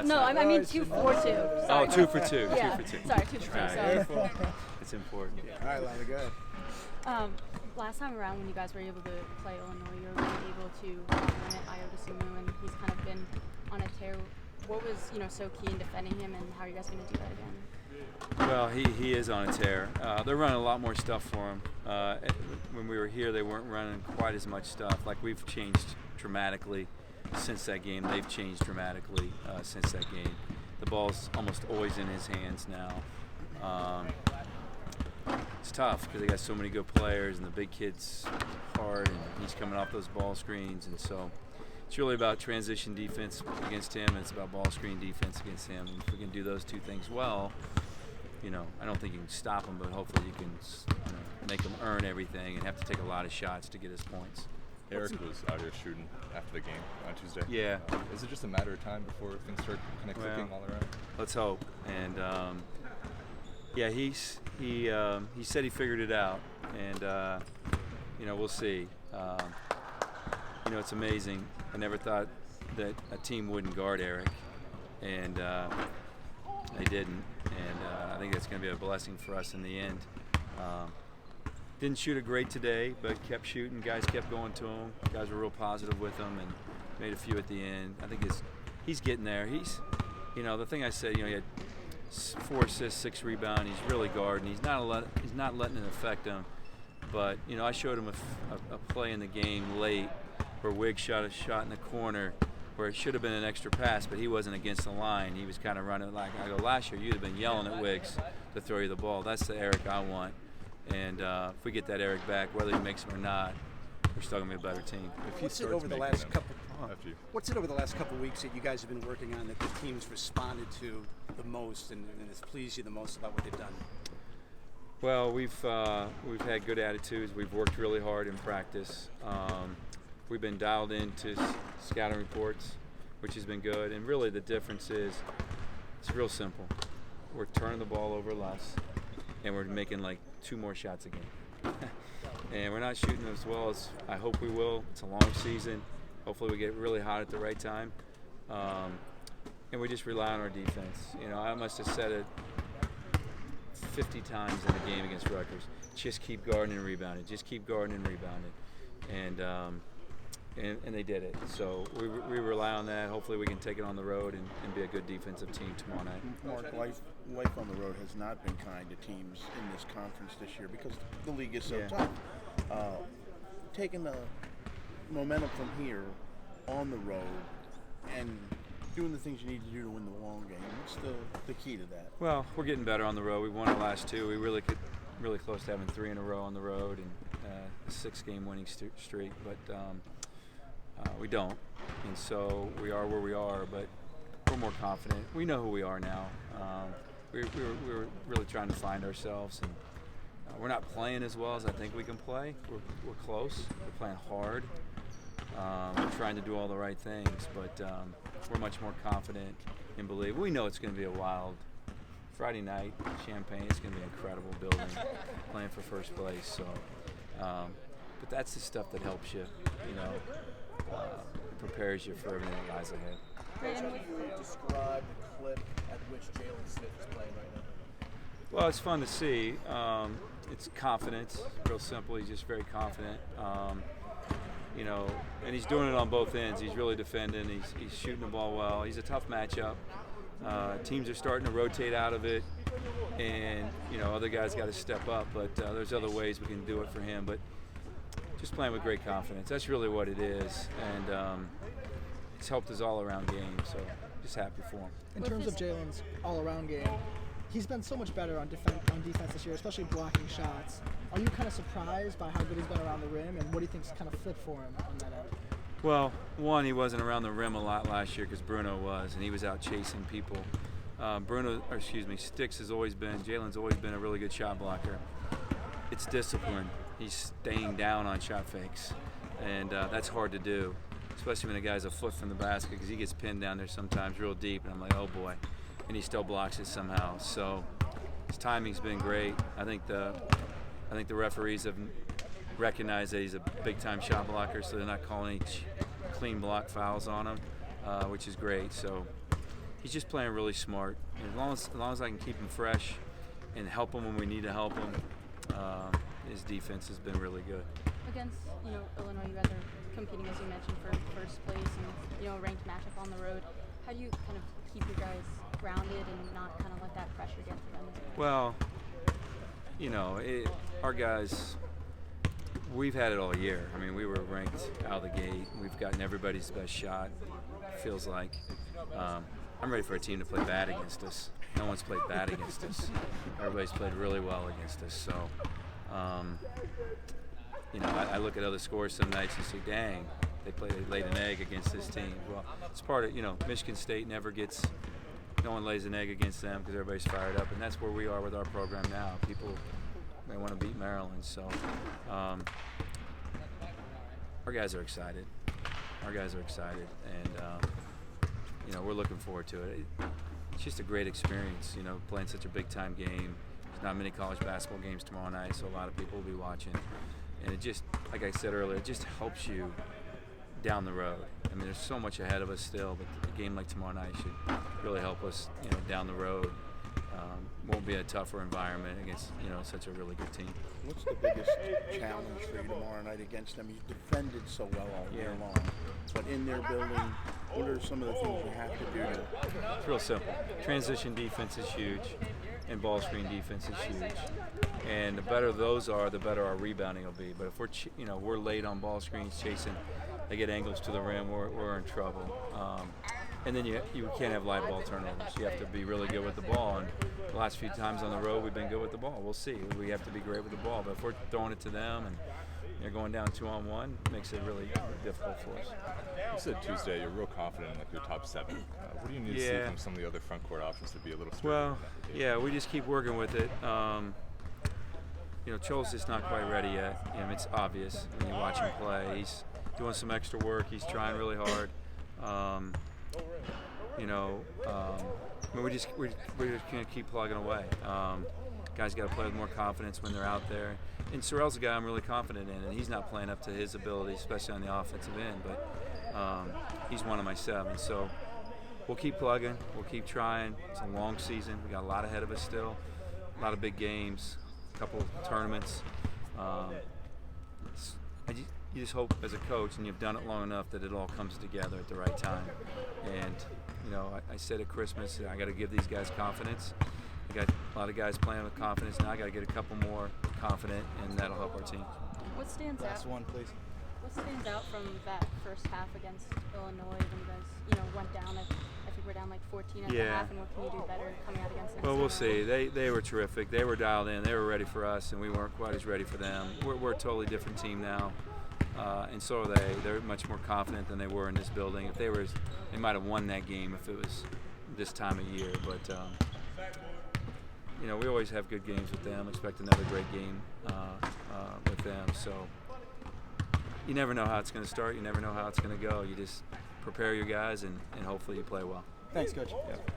No, I mean 2 for 2. Sorry. Oh, 2 for 2. Yeah. 2 for 2. Sorry, 2 for 2. Right. Sorry. It's important. All right, Lana, go ahead. Last time around when you guys were able to play Illinois, you were really able to limit Iota Sumu, and he's kind of been on a tear. What was so key in defending him, and how are you guys going to do that again? Well, he is on a tear. They're running a lot more stuff for him. When we were here, they weren't running quite as much stuff. Like, we've changed dramatically since that game. They've changed dramatically since that game. The ball's almost always in his hands now. It's tough because they got so many good players, and the big kid's hard, and he's coming off those ball screens, and so it's really about transition defense against him, and it's about ball screen defense against him. And if we can do those two things well, I don't think you can stop him, but hopefully you can make him earn everything and have to take a lot of shots to get his points. Eric was out here shooting after the game on Tuesday. Yeah. Is it just a matter of time before things start kind of clicking all around? Let's hope. And yeah, he said he figured it out, and we'll see. It's amazing. I never thought that a team wouldn't guard Eric, and they didn't. And I think that's going to be a blessing for us in the end. Didn't shoot it great today, but kept shooting. Guys kept going to him. Guys were real positive with him and made a few at the end. I think he's getting there. He's, the thing I said, he had 4 assists, 6 rebounds. He's really guarding. He's not letting it affect him. But I showed him a play in the game late where Wiggs shot a shot in the corner where it should have been an extra pass, but he wasn't against the line. He was kind of running like, I go, last year you'd have been yelling at Wiggs to throw you the ball. That's the Eric I want. And if we get that Eric back, whether he makes them or not, we're still going to be a better team. What's it over the last couple weeks that you guys have been working on that the team's responded to the most and has pleased you the most about what they've done? Well, we've had good attitudes. We've worked really hard in practice. We've been dialed into scouting reports, which has been good. And really the difference is it's real simple. We're turning the ball over less, and we're making like 2 more shots a game. And we're not shooting as well as I hope we will. It's a long season. Hopefully we get really hot at the right time. And we just rely on our defense. I must have said it 50 times in the game against Rutgers. Just keep guarding and rebounding. Just keep guarding and rebounding. And they did it. So we rely on that. Hopefully we can take it on the road and be a good defensive team tomorrow night. Mark, life on the road has not been kind to teams in this conference this year because the league is so tough. Taking the momentum from here on the road and doing the things you need to do to win the long game, what's the key to that? Well, we're getting better on the road. We won our last 2. We really close to having 3 in a row on the road and a 6-game winning streak, but we don't, and so we are where we are, but we're more confident. We know who we are now. We're really trying to find ourselves, and we're not playing as well as I think we can play. We're close. We're playing hard. We're trying to do all the right things, but we're much more confident and believe. We know it's going to be a wild Friday night, Champaign. It's going to be an incredible building, playing for first place. So, but that's the stuff that helps you, prepares you for everything that lies ahead. Can you describe the clip at which Jalen Smith is playing right now? Well, it's fun to see. It's confidence, real simple. He's just very confident. And he's doing it on both ends. He's really defending. He's shooting the ball well. He's a tough matchup. Teams are starting to rotate out of it, and other guys got to step up. But there's other ways we can do it for him. But just playing with great confidence. That's really what it is, and it's helped his all-around game. So just happy for him. In terms of Jalen's all-around game, he's been so much better on defense this year, especially blocking shots. Are you kind of surprised by how good he's been around the rim, and what do you think's kind of flipped for him on that end? Well, one, he wasn't around the rim a lot last year because Bruno was, and he was out chasing people. Jalen's always been a really good shot blocker. It's discipline. He's staying down on shot fakes, and that's hard to do, especially when a guy's a foot from the basket because he gets pinned down there sometimes real deep, and I'm like, oh boy, and he still blocks it somehow. So his timing's been great. I think the referees have recognized that he's a big-time shot blocker, so they're not calling any clean block fouls on him, which is great. So he's just playing really smart. And as long as I can keep him fresh and help him when we need to help him, his defense has been really good. Against Illinois, you guys are competing, as you mentioned, for first place and a ranked matchup on the road. How do you kind of keep your guys grounded and not kind of let that pressure get to them? Well, our guys, we've had it all year. I mean, we were ranked out of the gate. We've gotten everybody's best shot, feels like. I'm ready for a team to play bad against us. No one's played bad against us. Everybody's played really well against us. So, I look at other scores some nights and say, dang, they laid an egg against this team. Well, it's part of, Michigan State no one lays an egg against them because everybody's fired up, and that's where we are with our program now. People, they want to beat Maryland, so our guys are excited. And we're looking forward to it. It's just a great experience, playing such a big-time game. There's not many college basketball games tomorrow night, so a lot of people will be watching. And it just, like I said earlier, it just helps you down the road. I mean, there's so much ahead of us still, but a game like tomorrow night should really help us, down the road. Won't be a tougher environment against, such a really good team. What's the biggest challenge for you tomorrow night against them? You defended so well all year long, but in their building, what are some of the things you have to do? It's real simple. Transition defense is huge, and ball screen defense is huge. And the better those are, the better our rebounding will be. But if we're late on ball screens, chasing, they get angles to the rim, we're in trouble. And then you can't have live ball turnovers. You have to be really good with the ball. And the last few times on the road, we've been good with the ball. We'll see. We have to be great with the ball. But if we're throwing it to them and they're going down 2-on-1, it makes it really difficult for us. You said Tuesday you're real confident in your top 7. What do you need to see from some of the other front court options to be a little stronger? Well, yeah, we just keep working with it. Cho's just not quite ready yet. It's obvious when you watch him play. He's doing some extra work. He's trying really hard. We're just gonna keep plugging away. Guys got to play with more confidence when they're out there. And Sorrell's a guy I'm really confident in, and he's not playing up to his ability, especially on the offensive end. But he's one of my 7. So we'll keep plugging. We'll keep trying. It's a long season. We got a lot ahead of us still. A lot of big games. A couple of tournaments. You just hope as a coach, and you've done it long enough, that it all comes together at the right time. And I said at Christmas, I got to give these guys confidence. I got a lot of guys playing with confidence now. I got to get a couple more confident, and that'll help our team. What stands out? Last one, please. What stands out from that first half against Illinois when you guys, went down? I think we're down like 14 at the half, and what can you do better coming out against them? Well, we'll see. They were terrific. They were dialed in. They were ready for us, and we weren't quite as ready for them. We're a totally different team now. And so are they. They're much more confident than they were in this building. If they might have won that game if it was this time of year. But we always have good games with them. Expect another great game with them. So you never know how it's going to start. You never know how it's going to go. You just prepare your guys and hopefully you play well. Thanks, Coach. Yep.